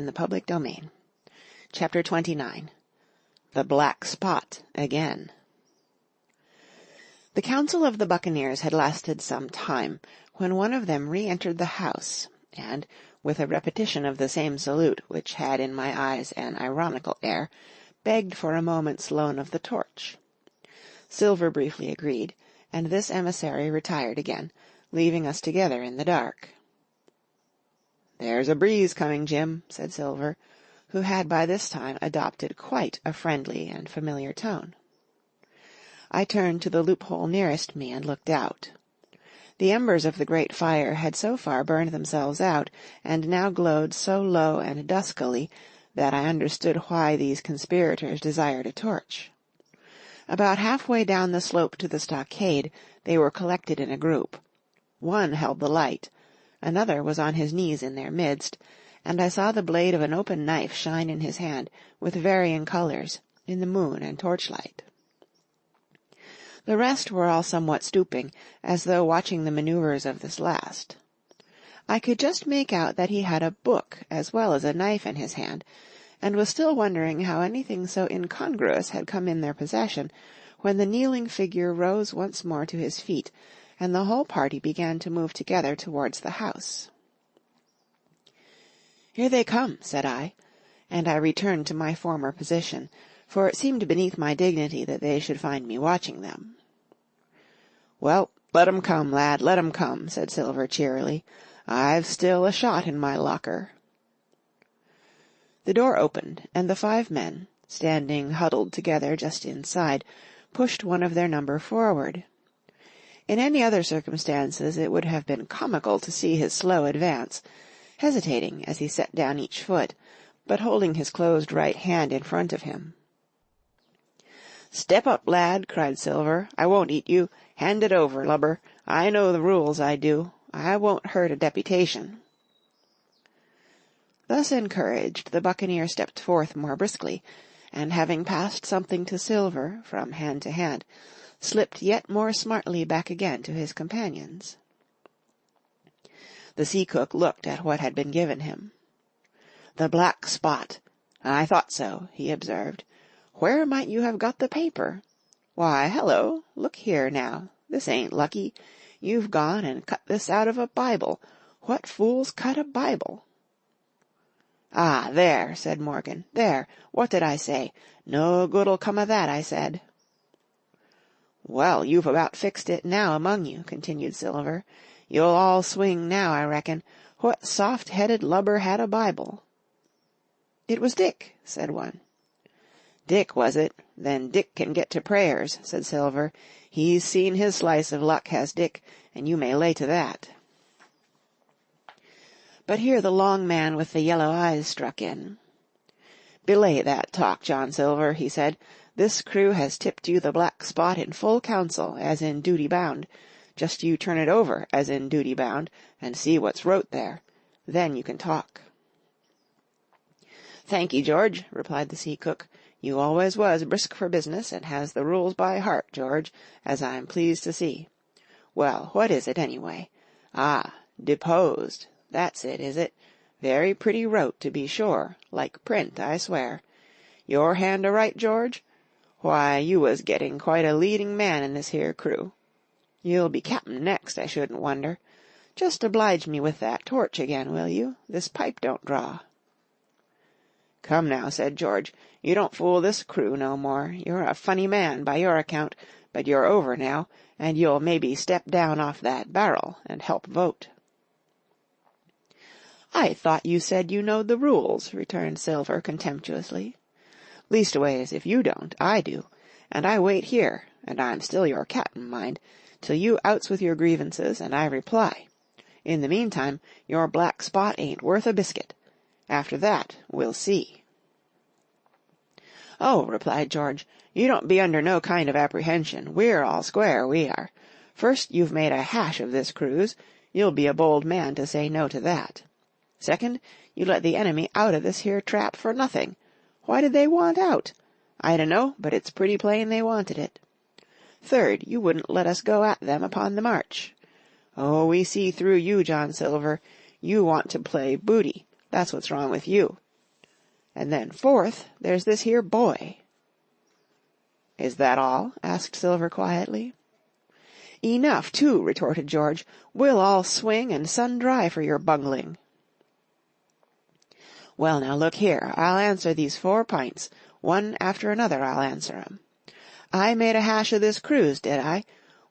in the public domain. Chapter 29. The Black Spot Again. The council of the buccaneers had lasted some time, when one of them re-entered the house, and, with a repetition of the same salute, which had in my eyes an ironical air, begged for a moment's loan of the torch. Silver briefly agreed, and this emissary retired again, leaving us together in the dark. "There's a breeze coming, Jim," said Silver, who had by this time adopted quite a friendly and familiar tone. I turned to the loophole nearest me and looked out. The embers of the great fire had so far burned themselves out, and now glowed so low and duskily that I understood why these conspirators desired a torch. About halfway down the slope to the stockade they were collected in a group. One held the light, another was on his knees in their midst, and I saw the blade of an open knife shine in his hand, with varying colours, in the moon and torchlight. The rest were all somewhat stooping, as though watching the manoeuvres of this last. I could just make out that he had a book as well as a knife in his hand, and was still wondering how anything so incongruous had come in their possession, when the kneeling figure rose once more to his feet, and the whole party began to move together towards the house. "Here they come," said I, and I returned to my former position, for it seemed beneath my dignity that they should find me watching them. "Well, let 'em come, lad, let 'em come," said Silver cheerily. "I've still a shot in my locker." The door opened, and the 5 men, standing huddled together just inside, pushed one of their number forward. In any other circumstances it would have been comical to see his slow advance, hesitating as he set down each foot, but holding his closed right hand in front of him. "Step up, lad," cried Silver. "I won't eat you. Hand it over, lubber. I know the rules, I do. I won't hurt a deputation." Thus encouraged, the buccaneer stepped forth more briskly, and having passed something to Silver, from hand to hand, slipped yet more smartly back again to his companions. The sea-cook looked at what had been given him. "The Black Spot. I thought so," he observed. "Where might you have got the paper? Why, hello, look here now, this ain't lucky. You've gone and cut this out of a Bible. What fools cut a Bible?" "Ah, there," said Morgan, "there, what did I say? No good'll come of that, I said." "Well, you've about fixed it now among you," continued Silver. "You'll all swing now, I reckon. What soft-headed lubber had a Bible?" "It was Dick," said one. "Dick, was it? Then Dick can get to prayers," said Silver. "He's seen his slice of luck, has Dick, and you may lay to that." But here the long man with the yellow eyes struck in. "Belay that talk, John Silver," he said. "This crew has tipped you the Black Spot in full council, as in duty bound. Just you turn it over, as in duty bound, and see what's wrote there. Then you can talk." "Thank'ee, George," replied the sea-cook. "You always was brisk for business, and has the rules by heart, George, as I'm pleased to see. Well, what is it, anyway? Ah, deposed. That's it, is it? Very pretty wrote, to be sure, like print, I swear. Your hand a-right, George? Why, you was getting quite a leading man in this here crew. You'll be cap'n next, I shouldn't wonder. Just oblige me with that torch again, will you? This pipe don't draw." "Come now," said George, "you don't fool this crew no more. You're a funny man, by your account, but you're over now, and you'll maybe step down off that barrel, and help vote." "I thought you said you knowed the rules," returned Silver contemptuously. "Leastways, if you don't, I do, and I wait here, and I'm still your cap'n, mind, till you outs with your grievances, and I reply. In the meantime, your Black Spot ain't worth a biscuit. After that, we'll see." "Oh," replied George, "you don't be under no kind of apprehension. We're all square, we are. First, you've made a hash of this cruise. You'll be a bold man to say no to that. Second, you let the enemy out of this here trap for nothing. Why did they want out? I dunno, but it's pretty plain they wanted it. Third, you wouldn't let us go at them upon the march. Oh, we see through you, John Silver. You want to play booty. That's what's wrong with you. And then fourth, there's this here boy." "Is that all?" asked Silver quietly. "Enough, too," retorted George. "We'll all swing and sun dry for your bungling." "Well, now look here, I'll answer these 4 pints, one after another I'll answer 'em. I made a hash of this cruise, did I?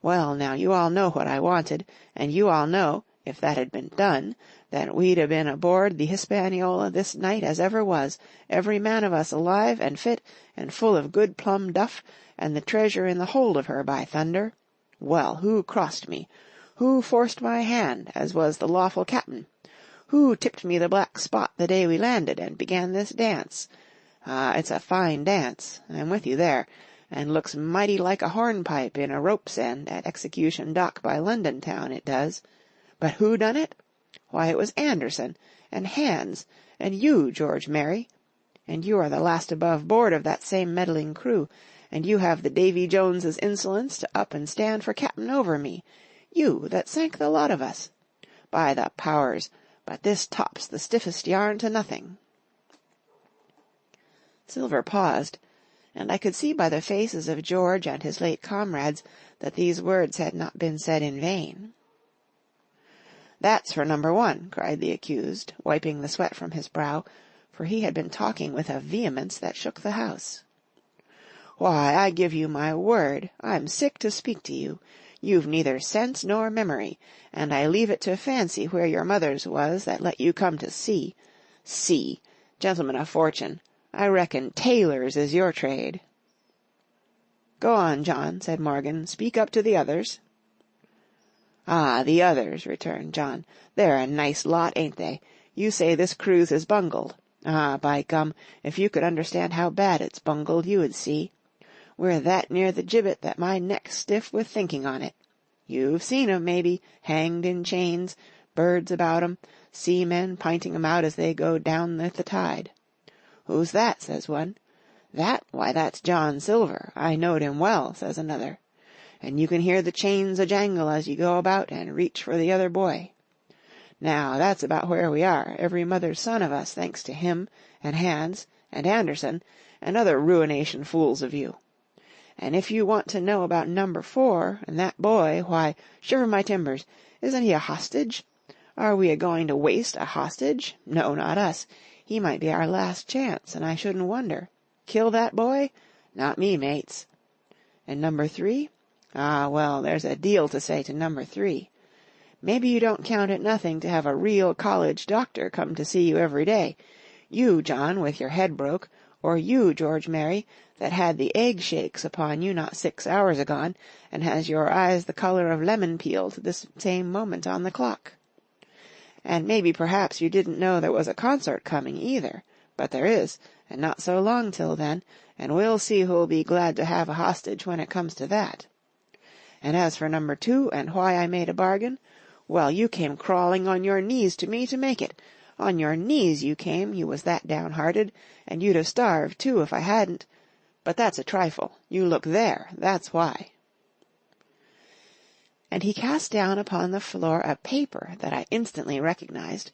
Well, now, you all know what I wanted, and you all know, if that had been done, that we'd a been aboard the Hispaniola this night as ever was, every man of us alive and fit and full of good plum duff, and the treasure in the hold of her, by thunder. Well, who crossed me? Who forced my hand, as was the lawful cap'n? Who tipped me the black spot the day we landed, and began this dance? Ah, it's a fine dance, I'm with you there, and looks mighty like a hornpipe in a rope's end at Execution Dock by London town, it does. But who done it? Why, it was Anderson, and Hands, and you, George Merry. And you are the last above board of that same meddling crew, and you have the Davy Jones's insolence to up and stand for cap'n over me. You, that sank the lot of us. By the powers, but this tops the stiffest yarn to nothing." Silver paused, and I could see by the faces of George and his late comrades that these words had not been said in vain. "That's for number 1, cried the accused, wiping the sweat from his brow, for he had been talking with a vehemence that shook the house. "Why, I give you my word, I'm sick to speak to you. You've neither sense nor memory, and I leave it to fancy where your mother's was that let you come to sea. Sea! Gentlemen of fortune, I reckon tailors is your trade." "Go on, John," said Morgan. "Speak up to the others." "Ah, the others," returned John. "They're a nice lot, ain't they? You say this cruise is bungled. Ah, by gum, if you could understand how bad it's bungled, you would see. We're that near the gibbet that my neck's stiff with thinking on it. You've seen 'em, maybe, hanged in chains, birds about 'em, seamen pinting 'em out as they go down with the tide. 'Who's that?' says one. 'That? Why, that's John Silver. I knowed him well,' says another. And you can hear the chains a-jangle as you go about and reach for the other boy. Now, that's about where we are, every mother's son of us, thanks to him, and Hands, and Anderson, and other ruination fools of you. And if you want to know about number 4, and that boy, why, shiver my timbers, isn't he a hostage? Are we a-going to waste a hostage? No, not us. He might be our last chance, and I shouldn't wonder. Kill that boy? Not me, mates. And number 3? Ah, well, there's a deal to say to number 3. Maybe you don't count it nothing to have a real college doctor come to see you every day. You, John, with your head broke, or you, George Merry, that had the egg shakes upon you not 6 hours agone, and has your eyes the colour of lemon peel to this same moment on the clock. And maybe perhaps you didn't know there was a concert coming either, but there is, and not so long till then, and we'll see who'll be glad to have a hostage when it comes to that. And as for number 2, and why I made a bargain, well, you came crawling on your knees to me to make it. On your knees you came, you was that downhearted, and you'd have starved, too, if I hadn't. But that's a trifle. You look there, that's why." And he cast down upon the floor a paper that I instantly recognized,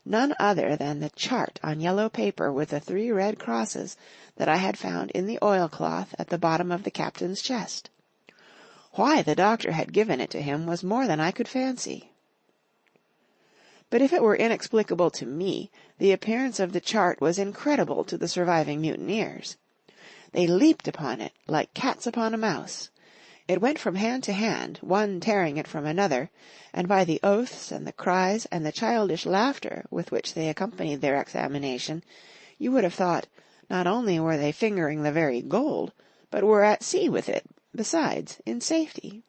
none other than the chart on yellow paper with the 3 red crosses that I had found in the oilcloth at the bottom of the captain's chest. Why the doctor had given it to him was more than I could fancy. But if it were inexplicable to me, the appearance of the chart was incredible to the surviving mutineers. They leaped upon it like cats upon a mouse. It went from hand to hand, one tearing it from another, and by the oaths and the cries and the childish laughter with which they accompanied their examination, you would have thought, not only were they fingering the very gold, but were at sea with it, besides, in safety.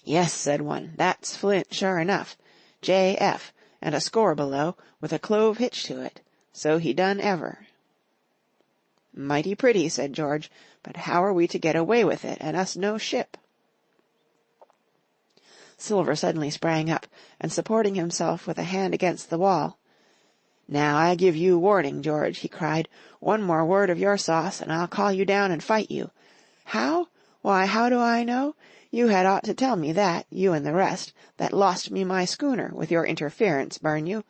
"Yes," said one, "that's Flint, sure enough. J.F., and a score below, with a clove hitch to it. So he done ever." "Mighty pretty," said George, "but how are we to get away with it, and us no ship?" Silver suddenly sprang up, and supporting himself with a hand against the wall, "Now I give you warning, George," he cried. "One more word of your sauce, and I'll call you down and fight you. How? Why, how do I know? You had ought to tell me that, you and the rest, that lost me my schooner, with your interference, burn you.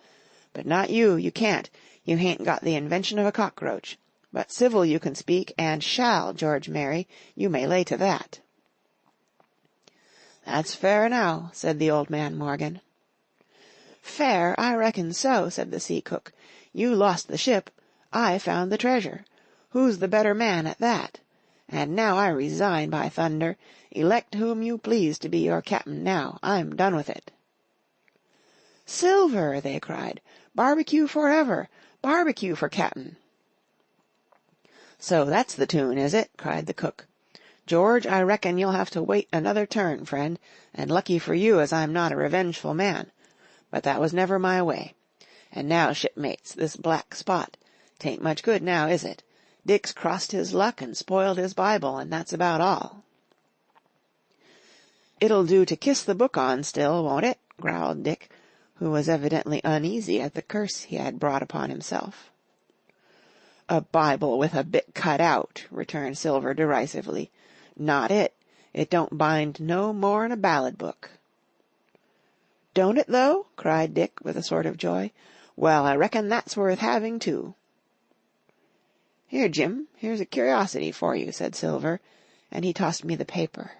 But not you, you can't. You hain't got the invention of a cockroach, but civil you can speak, and shall, George Mary, you may lay to that." "That's fair enow," said the old man Morgan. "Fair, I reckon so," said the sea cook. "You lost the ship, I found the treasure. Who's the better man at that? And now I resign, by thunder. Elect whom you please to be your cap'n now. I'm done with it." "Silver!" they cried. "Barbecue forever! Barbecue for cap'n!" "So that's the tune, is it?" cried the cook. "George, I reckon you'll have to wait another turn, friend, and lucky for you as I'm not a revengeful man. But that was never my way. And now, shipmates, this black spot, 'tain't much good now, is it? Dick's crossed his luck and spoiled his Bible, and that's about all." "It'll do to kiss the book on still, won't it?" growled Dick, who was evidently uneasy at the curse he had brought upon himself. "A Bible with a bit cut out," returned Silver derisively. "Not it. It don't bind no more'n a ballad book." "Don't it, though?" cried Dick with a sort of joy. "Well, I reckon that's worth having, too." "Here, Jim, here's a curiosity for you," said Silver, and he tossed me the paper.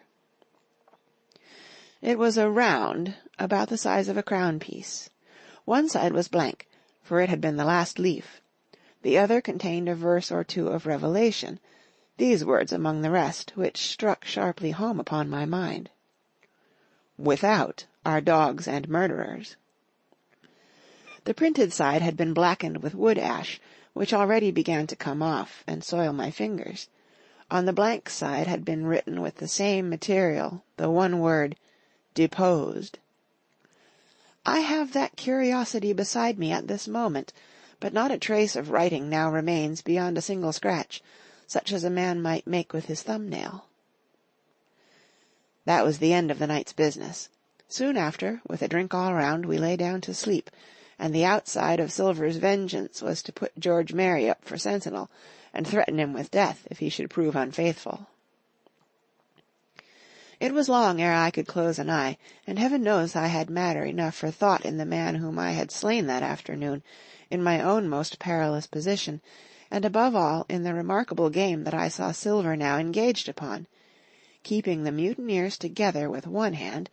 It was a round, about the size of a crown piece. One side was blank, for it had been the last leaf. The other contained a verse or two of Revelation, these words among the rest, which struck sharply home upon my mind. "Without are dogs and murderers." The printed side had been blackened with wood ash, which already began to come off and soil my fingers. On the blank side had been written with the same material the one word, "Deposed." I have that curiosity beside me at this moment, but not a trace of writing now remains beyond a single scratch, such as a man might make with his thumb-nail. That was the end of the night's business. Soon after, with a drink all round, we lay down to sleep, and the outside of Silver's vengeance was to put George Mary up for sentinel, and threaten him with death if he should prove unfaithful. It was long ere I could close an eye, and heaven knows I had matter enough for thought in the man whom I had slain that afternoon, in my own most perilous position, and above all in the remarkable game that I saw Silver now engaged upon, keeping the mutineers together with one hand,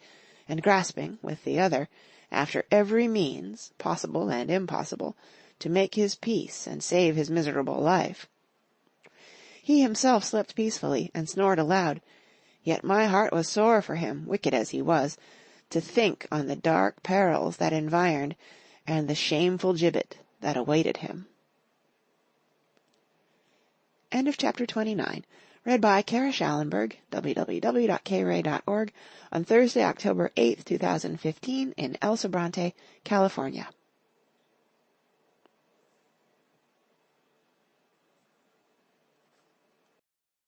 and grasping, with the other, after every means, possible and impossible, to make his peace and save his miserable life. He himself slept peacefully, and snored aloud, yet my heart was sore for him, wicked as he was, to think on the dark perils that environed, and the shameful gibbet that awaited him. End of chapter 29. Read by Kara Schallenberg, www.kray.org, on Thursday, October 8th, 2015, in El Sobrante, California.